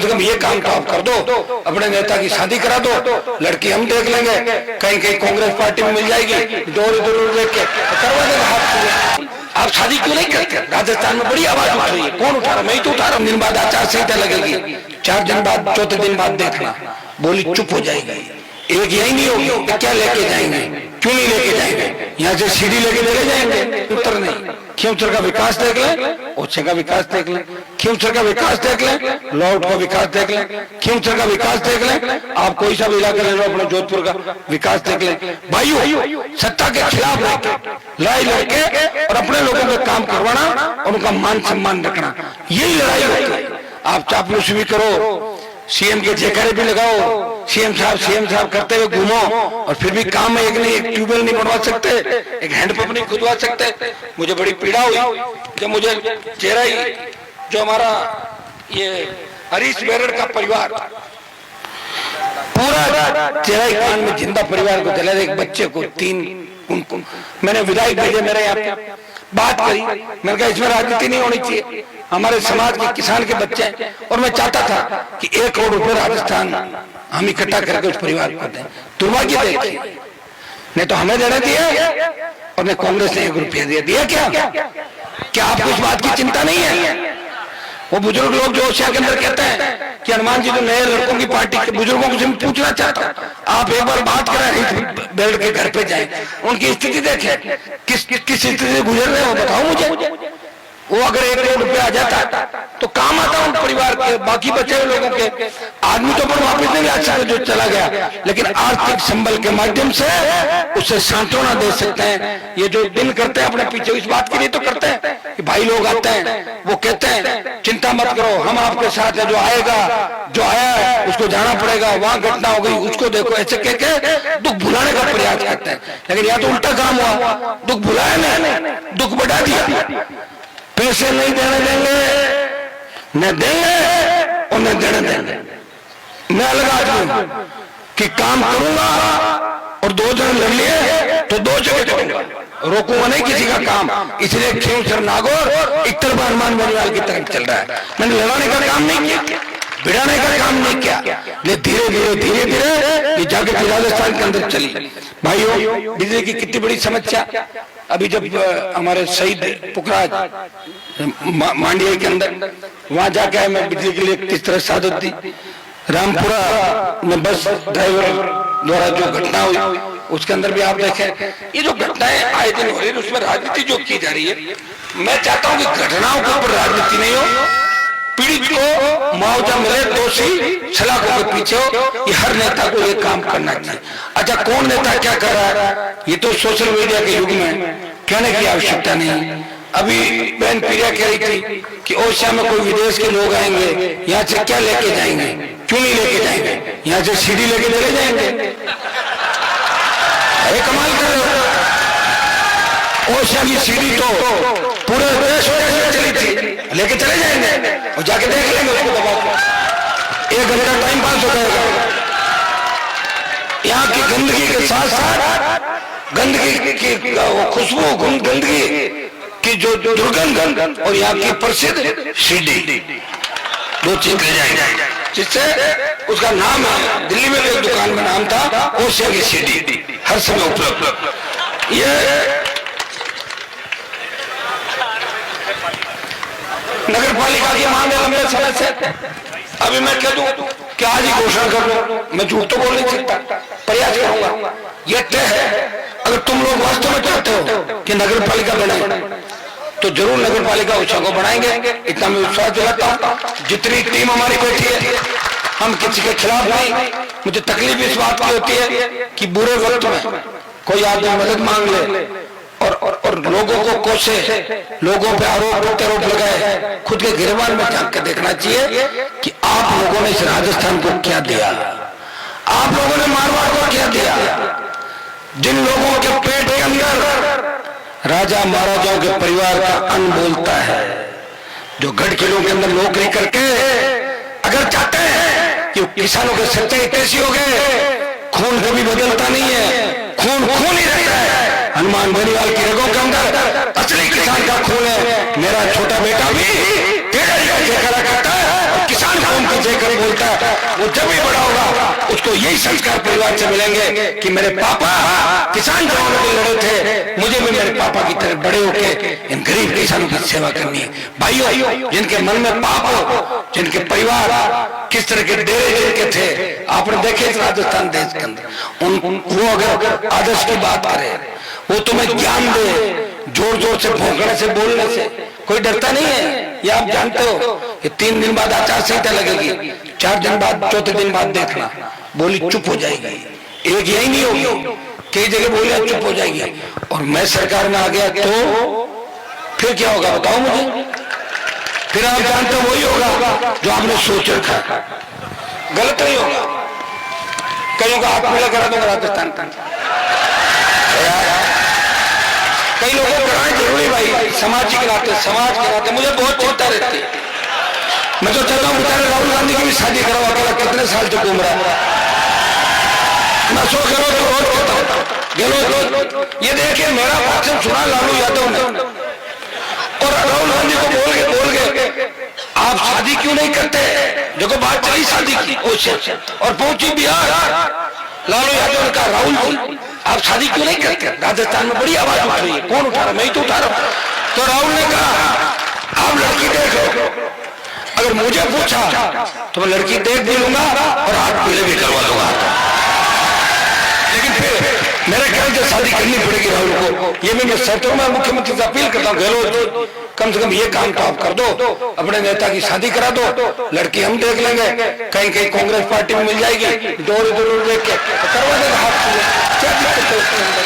से कम ये काम तो आप कर दो, अपने नेता की शादी करा दो, लड़की हम देख लेंगे, कहीं कहीं कांग्रेस पार्टी में मिल जाएगी, डोर इधर देख के करवा देगा हाथ। आप शादी क्यों नहीं करते? राजस्थान में बड़ी आवाज उठ रही है, कौन उठा रहा? मैं ही तो उठा रहा हूँ। दिन बाद आचार संहिता लगेगी, 4 दिन बाद, चौथे दिन बाद देखना बोली चुप हो जाएगी, एक यही नहीं होगी। क्या लेके जाएंगे? क्यों नहीं लेके जाएंगे? यहाँ से सीढ़ी लेके चले जाएंगे? उत्तर नहीं। खींवसर का विकास देख लें, ओछे का विकास देख लें, खींवसर का विकास देख लें, लौट का विकास देख लें, खींवसर का विकास देख लें, आप कोई सा भी इलाका ले लो, अपने जोधपुर का विकास देख लें। भाइयों, सत्ता के खिलाफ रहकर लड़ाई लड़के और अपने लोगों का काम करवाना और उनका मान सम्मान रखना, यही लड़ाई होती है। आप चापलूसी भी करो, सीएम के जयकारे भी लगाओ, सीएम साहब करते हुए घूमो, और फिर भी काम में एक नहीं, एक ट्यूबवेल नहीं बनवा सकते, एक हैंडपंप नहीं खुदवा सकते। मुझे बड़ी पीड़ा हुई जब मुझे चेहरा ही, जो हमारा ये हरीश बेरड़ का परिवार, पूरा चेहरा कान में जिंदा परिवार को जला, एक बच्चे को 3 उनको मैंने विधायक भेजे मेरे यहाँ पे, बात करी, मैंने कहा इसमें राजनीति नहीं होनी चाहिए, हमारे समाज के किसान के बच्चे हैं, और मैं चाहता था कि 1 करोड़ रुपए राजस्थान हम इकट्ठा करके उस परिवार को दें। दुर्भाग्य देखिए, नहीं तो हमें देने दिए और नहीं कांग्रेस ने 1 रुपया दिया। क्या आपको इस बात की चिंता नहीं है? वो बुजुर्ग लोग जो ओशिया के अंदर कहते हैं कि हनुमान जी तो नए लड़कों की पार्टी के बुजुर्गों को पूछना चाहता हूँ, आप एक बार बात करें, बेल्ट के घर पे जाएं, उनकी स्थिति देखें, किस स्थिति से गुजर रहे हो, बताओ मुझे। वो अगर 1 करोड़ रुपया आ जाता तो काम आता उन परिवार के, बाकी बचे हुए लोगों के। आदमी तो पर वापस नहीं ला सकते जो चला गया, लेकिन आर्थिक संबल के माध्यम से उसे सांत्वना दे सकते हैं। ये जो दिन करते हैं अपने पीछे, इस बात के लिए तो करते हैं कि भाई लोग आते हैं, वो कहते हैं चिंता मत करो, हम आपके साथ है, जो आएगा, जो आया है उसको जाना पड़ेगा, वहां घटना हो गई उसको देखो, ऐसे कह के दुख भुलाने का प्रयास करते हैं। लेकिन यहाँ तो उल्टा काम हुआ, दुख भुलाया नहीं, दुख बढ़ा दिया। पैसे नहीं देने देंगे, न देंगे और न देने देंगे। मैं अलग आदमी कि काम करूंगा और 2 जन लड़ लिए तो 2 जगह करूंगा, रोकूंगा नहीं किसी का काम। इसलिए खींवसर नागौर एक तरफ हनुमान बनियाल की तरफ चल रहा है। मैंने लड़ाने का काम नहीं किया, भिड़ाने का काम नहीं किया, लेकिन धीरे धीरे ये जाके राजस्थान के अंदर चली। भाइयों, बिजली की कितनी बड़ी समस्या। अभी जब हमारे शहीद पुखराज मांडिया के अंदर वहां जाके मैं बिजली के लिए किस तरह साधत दी, रामपुरा में बस ड्राइवर द्वारा जो घटना हुई उसके अंदर भी आप देखें, ये जो घटनाएं आए दिन हो रही है उसमें राजनीति जो की जा रही है। मैं चाहता हूं कि घटनाओं के ऊपर राजनीति नहीं हो, पीड़ित को मुआवजा मिले, दोषी सलाखों के पीछे हो। ये हर नेता को ये काम करना चाहिए। अच्छा, कौन नेता क्या कर रहा है ये तो सोशल मीडिया के युग में कहने की आवश्यकता नहीं। अभी बहन प्रिया कह रही थी कि ओडिशा में कोई विदेश के लोग आएंगे, यहाँ से क्या लेके जाएंगे? क्यों नहीं लेके जाएंगे? यहाँ से सीढ़ी लेके चले जाएंगे। अरे कमाल कर रहे हो, ओडिशा की सीढ़ी तो पूरे देश में चली थी, लेके चले जाएंगे और जाके देख लेंगे उसको दबा के, 1 घंटा टाइम पास हो जाएगा। यहाँ की गंदगी के साथ साथ गंदगी की खुशबू, गंदगी की जो दुर्गंध और यहाँ की प्रसिद्ध सीढ़ी, 2 चीज ले जाएंगे, जिससे उसका नाम है, दिल्ली में एक दुकान में नाम था ओडिशा की सीढ़ी, हर समय उपलब्ध। ये नगर पालिका की मांग है लंबे समय से। अभी मैं कह दूं कि आज ही घोषणा कर लो, मैं झूठ तो बोल नहीं सकता, प्रयास करूंगा। यह तय है, अगर तुम लोग वास्तव में चाहते हो कि नगर पालिका बने तो जरूर नगर पालिका ओडिशा को बनाएंगे, इतना मैं विश्वास दिलाता हूँ। जितनी टीम हमारी बैठी है, हम किसी के खिलाफ नहीं। मुझे तकलीफ इस बात की होती है कि बुरे वक्त में कोई आदमी मदद मांग ले और लोगों को कोसे, लोगों पे आरोप लगाए, खुद के गिरबान में झांक कर देखना चाहिए कि आप लोगों ने इस राजस्थान को क्या दिया, आप लोगों ने मारवाड़ को क्या दिया। जिन लोगों के पेट के अंदर राजा महाराजाओं के परिवार का अन्न बोलता है, जो गढ़ किलों के अंदर नौकरी करके अगर चाहते हैं कि किसानों के सच्चाई कैसी हो गए, खून कभी बदलता नहीं है, खून खून ही रहता है। हनुमान बनियाल की रगों के अंदर असली किसान का खून है। मेरा छोटा बेटा भी तेरे अंग्रेजी का जयकारा करता है और किसान कौम की जयकर बोलता है, वो जब भी बड़ा होगा उसको यही संस्कार परिवार से मिलेंगे कि मेरे पापा किसान जवानों के लड़े थे, मुझे भी मेरे पापा की तरह बड़े होकर इन गरीब किसानों की सेवा करनी है। भाइयों, जिनके मन में पाप हो, जिनके परिवार किस तरह के डेरे जिनके थे, आपने देखे राजस्थान देश के अंदर, वो अगर आदर्श की बात करे, वो तुम्हें ज्ञान दे, जोर जोर से भौंकने से, बोलने से कोई डरता नहीं है। ये आप जानते हो कि 3 दिन बाद आचार संहिता लगेगी, 4 दिन बाद, चौथे दिन बाद देखना बोली चुप हो जाएगी। एक यही नहीं होगी, कई जगह बोलियां चुप हो जाएगी। और मैं सरकार में आ गया तो फिर क्या होगा बताओ मुझे? फिर आप जानते हो वही होगा जो आपने सोच रखा, गलत नहीं होगा। कईयों का हाथ पीला करा दूंगा राजस्थान का, कई लोगों को कराना जरूरी भाई, समाज के नाते मुझे बहुत चिंता रहती है। मैं तो चाहता हूँ बेचारे राहुल गांधी की भी शादी कराओ, अकेला कितने साल से घूम रहा है। मैं सो करो तो और कहता हूँ गहलोत, ये देखिए मेरा भाषण सुना लालू यादव ने, और राहुल गांधी को बोल गए आप शादी क्यों नहीं करते? देखो बात चली शादी की और पहुंची बिहार, लालू यादव ने कहा राहुल आप शादी क्यों नहीं करते? राजस्थान में बड़ी आवाज उठा रही है, कौन उठा रहा? मैं ही तो उठा रहा हूं। तो राहुल ने कहा आप लड़की देखो, अगर मुझे पूछा तो मैं लड़की देख भी लूंगा और हाथ पीले भी करवा दूंगा, लेकिन फिर मेरे ख्याल से शादी करनी पड़ेगी राहुल को। ये भी मैं सहता मैं मुख्यमंत्री से अपील करता हूँ, गहलोत कम से कम ये काम तो आप कर दो, अपने नेता की शादी करा दो, लड़की हम देख लेंगे, कहीं कहीं कांग्रेस पार्टी में मिल जाएगी, डोर देख के करवा देगा हाथ पीले, क्या दिक्कत है उसके अंदर?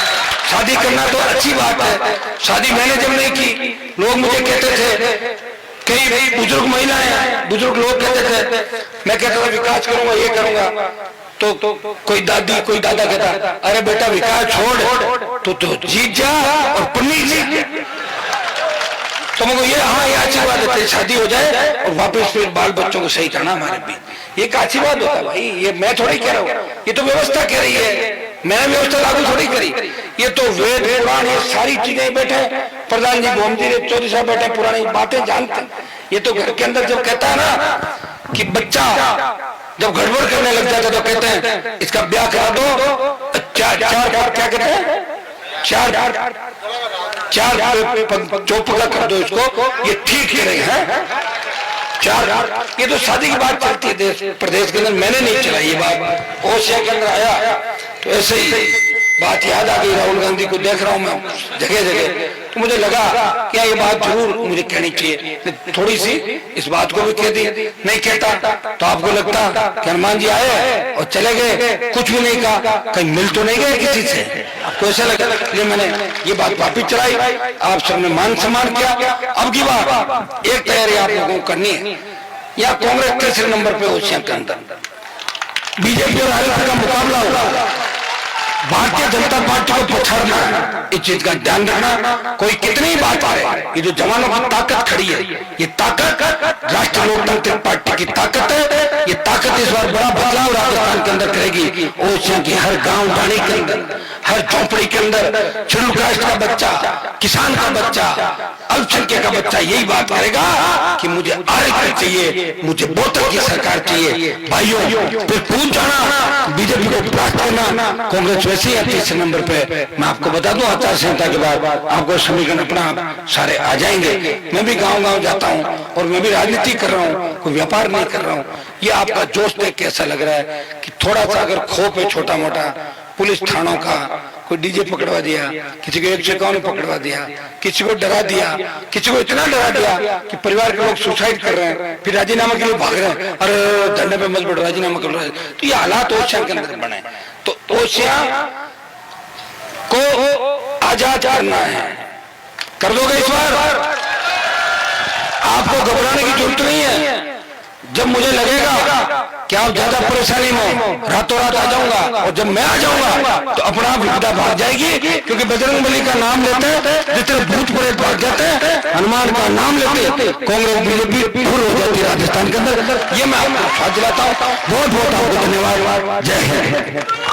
शादी करना तो अच्छी बात है। शादी मैंने जब नहीं की, लोग मुझे कहते थे, कई बुजुर्ग महिलाएं, बुजुर्ग लोग कहते थे, मैं कहता था विकास करूंगा, ये करूंगा, तो कोई दादी कोई दादा कहता अरे बेटा विकास छोड़, तो जीत जा और पन्नी जीत जा। तो मुझे ये ये आशीर्वाद देते शादी हो जाए और वापस फिर बाल बच्चों को सही करना हमारे भी, ये एक आशीर्वाद होता है भाई। ये मैं थोड़ी कह रहा हूँ, ये तो व्यवस्था कह रही है, मैंने व्यवस्था लागू थोड़ी करी। ये तो वेद पुराण ये सारी चीजें बैठे, प्रधान जी गोमती चौधरी साहब बैठे, पुरानी बातें जानते। ये तो घर के अंदर जब कहता है ना कि बच्चा जब गड़बड़ करने लग जाता तो कहते हैं इसका ब्याह करा दो, क्या कहते हैं, चार चौपका कर दो इसको, ये ठीक है नहीं है 4। ये तो शादी की बात चलती है देश प्रदेश के अंदर, मैंने नहीं चलाई ये बात, ओसिया के अंदर आया तो ऐसे ही बात याद आ गई। राहुल गांधी को देख रहा हूं मैं जगह जगह, तो मुझे लगा क्या ये बात जरूर मुझे कहनी चाहिए, थोड़ी सी इस बात को भी कह दी। नहीं कहता तो आपको लगता कि हनुमान जी आए और चले गए, कुछ भी नहीं कहा, कहीं मिल तो नहीं गए किसी से, आपको ऐसा लगा। इसलिए मैंने ये बात वापिस चलाई, आप सबने मान सम्मान किया। अब की बात एक तैयारी आप लोगों को करनी है, या कांग्रेस तीसरे नंबर पे ओसिया के अंदर, बीजेपी और आरएसएस का मुकाबला होगा, भारतीय जनता पार्टी को पछाड़ना, इस चीज का ध्यान रखना। कोई कितनी बात आए, ये जो जवानों की ताकत खड़ी है, ये ताकत राष्ट्रीय लोकतांत्रिक पार्टी की ताकत है। ये ताकत इस बार बड़ा बदलाव राजस्थान के अंदर करेगी। ओसिया की हर गांव डाणी के अंदर, हर झोपड़ी के अंदर शेड्यूल कास्ट का बच्चा, किसान का बच्चा, अल्पसंख्यक का बच्चा यही बात करेगा कि मुझे आरक्षण चाहिए, मुझे बोतल की सरकार चाहिए। भाइयों फिर पूछ जाना, बीजेपी को परास्त करना, कांग्रेस वैसे ही तीसरे नंबर पे। मैं आपको बता दूं आचार संहिता के बाद आपको समीकरण अपना सारे आ जाएंगे। मैं भी गांव गांव जाता हूं और मैं भी राजनीति कर रहा हूं, कोई व्यापार नहीं कर रहा हूं। ये आपका जोश देख के ऐसा लग रहा है कि थोड़ा सा अगर खौफ है छोटा मोटा, पुलिस थानों का, कोई डीजे पकड़वा दिया, किसी को 151 पकड़वा दिया, किसी को डरा दिया, किसी को इतना डरा दिया कि परिवार के लोग सुसाइड कर रहे हैं, फिर राजीनामा के लिए भाग रहे हैं, अरे धरने पे मत बैठो राजीनामा कर रहे हैं। तो ये हालात ओसिया के अंदर बने, तो ओसिया को आजाद करना है, कर दोगे इस बार? आपको घबराने की जरूरत नहीं है। जब मुझे लगेगा कि आप ज्यादा परेशानी में हो, रातों रात आ जाऊंगा, और जब मैं आ जाऊंगा तो अपना आप विपदा भाग जाएगी। क्योंकि बजरंगबली का नाम लेते हैं जितने भूत प्रेत भाग जाते हैं, हनुमान का नाम लेते कांग्रेस बीजेपी दूर हो जाती है राजस्थान के अंदर। ये मैं आपको साथ दिलाता हूँ। बहुत बहुत आपको धन्यवाद। जय हिंद।